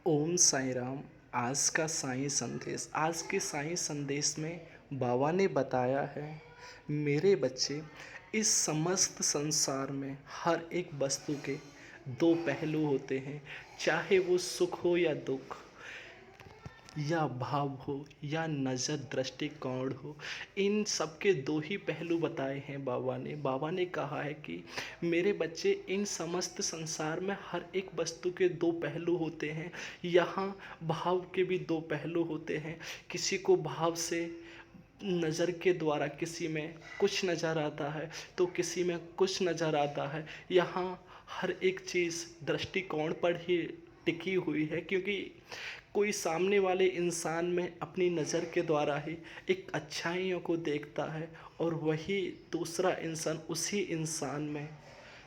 ओम साईं राम। आज का साईं संदेश, आज के साईं संदेश में बाबा ने बताया है, मेरे बच्चे, इस समस्त संसार में हर एक वस्तु के दो पहलू होते हैं। चाहे वो सुख हो या दुख, या भाव हो या नज़र दृष्टिकोण हो, इन सब के दो ही पहलू बताए हैं बाबा ने कहा है कि मेरे बच्चे, इन समस्त संसार में हर एक वस्तु के दो पहलू होते हैं। यहाँ भाव के भी दो पहलू होते हैं। किसी को भाव से, नज़र के द्वारा किसी में कुछ नज़र आता है तो किसी में कुछ नज़र आता है। यहाँ हर एक चीज़ दृष्टिकोण पर ही टिकी हुई है, क्योंकि कोई सामने वाले इंसान में अपनी नज़र के द्वारा ही एक अच्छाइयों को देखता है, और वही दूसरा इंसान उसी इंसान में,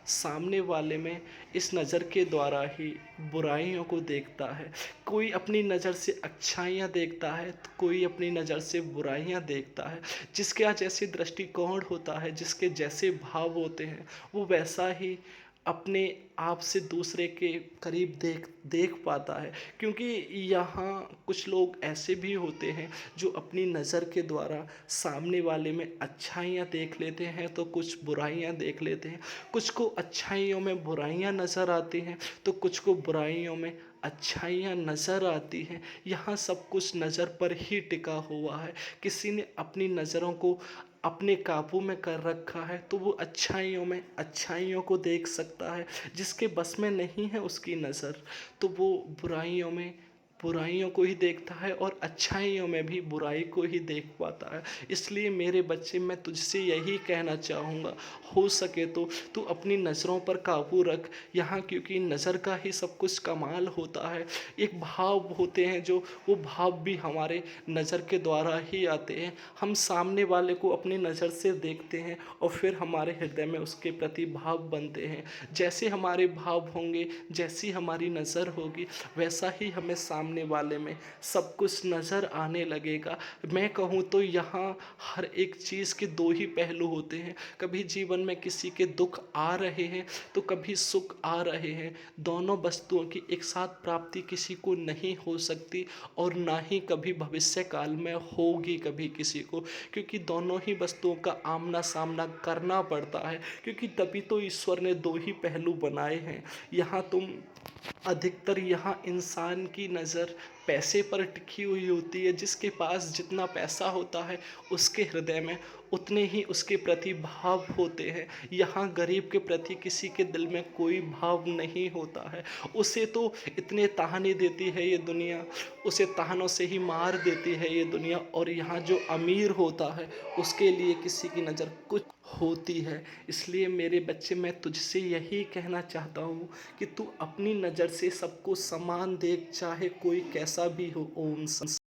सामने वाले में, इस नज़र के द्वारा ही बुराइयों को देखता है। कोई अपनी नज़र से अच्छाइयाँ देखता है तो कोई अपनी नज़र से बुराइयाँ देखता है। जिसके यहाँ जैसे दृष्टिकोण होता है, जिसके जैसे भाव होते हैं, वो वैसा ही अपने आप से दूसरे के करीब देख देख पाता है। क्योंकि यहाँ कुछ लोग ऐसे भी होते हैं जो अपनी नज़र के द्वारा सामने वाले में अच्छाइयाँ देख लेते हैं तो कुछ बुराइयाँ देख लेते हैं। कुछ को अच्छाइयों में बुराइयाँ नज़र आती हैं तो कुछ को बुराइयों में अच्छाइयाँ नज़र आती हैं। यहाँ सब कुछ नज़र पर ही टिका हुआ है। किसी ने अपनी नज़रों को अपने काबू में कर रखा है तो वो अच्छाइयों में अच्छाइयों को देख सकता है। जिसके बस में नहीं है उसकी नज़र, तो वो बुराइयों में बुराइयों को ही देखता है और अच्छाइयों में भी बुराई को ही देख पाता है। इसलिए मेरे बच्चे, मैं तुझसे यही कहना चाहूँगा, हो सके तो तू अपनी नज़रों पर काबू रख यहाँ, क्योंकि नज़र का ही सब कुछ कमाल होता है। एक भाव होते हैं जो, वो भाव भी हमारे नज़र के द्वारा ही आते हैं। हम सामने वाले को अपनी नज़र से देखते हैं और फिर हमारे हृदय में उसके प्रति भाव बनते हैं। जैसे हमारे भाव होंगे, जैसी हमारी नज़र होगी, वैसा ही हमें सामने वाले में सब कुछ नज़र आने लगेगा। मैं कहूँ तो यहाँ हर एक चीज़ के दो ही पहलू होते हैं। कभी जीवन में किसी के दुख आ रहे हैं तो कभी सुख आ रहे हैं। दोनों वस्तुओं की एक साथ प्राप्ति किसी को नहीं हो सकती, और ना ही कभी भविष्य काल में होगी कभी किसी को, क्योंकि दोनों ही वस्तुओं का आमना सामना करना पड़ता है। क्योंकि तभी तो ईश्वर ने दो ही पहलू बनाए हैं। यहाँ तुम अधिकतर, यहाँ इंसान की नज़र पैसे पर टिकी हुई होती है। जिसके पास जितना पैसा होता है उसके हृदय में उतने ही उसके प्रति भाव होते हैं। यहाँ गरीब के प्रति किसी के दिल में कोई भाव नहीं होता है। उसे तो इतने ताने देती है ये दुनिया, उसे तानों से ही मार देती है ये दुनिया, और यहाँ जो अमीर होता है उसके लिए किसी की नज़र कुछ होती है। इसलिए मेरे बच्चे, मैं तुझसे यही कहना चाहता हूँ कि तू अपनी नज़र से सबको समान देख, चाहे कोई कैसा भी हो। ओम